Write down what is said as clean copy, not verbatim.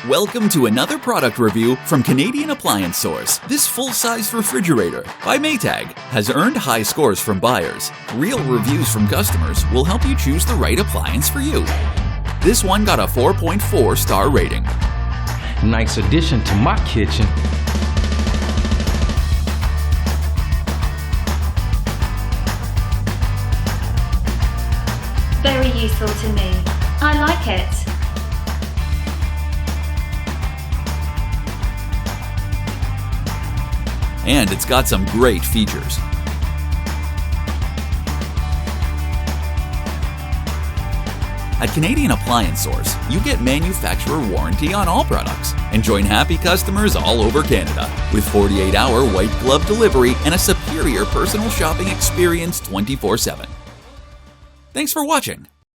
Welcome to another product review from Canadian Appliance Source. This full-size refrigerator by Maytag has earned high scores from buyers. Real reviews from customers will help you choose the right appliance for you. This one got a 4.4 star rating. Nice addition to my kitchen. Very useful to me. I like it. And it's got some great features. At Canadian Appliance Source, you get manufacturer warranty on all products and join happy customers all over Canada with 48-hour white glove delivery and a superior personal shopping experience 24/7. Thanks for watching.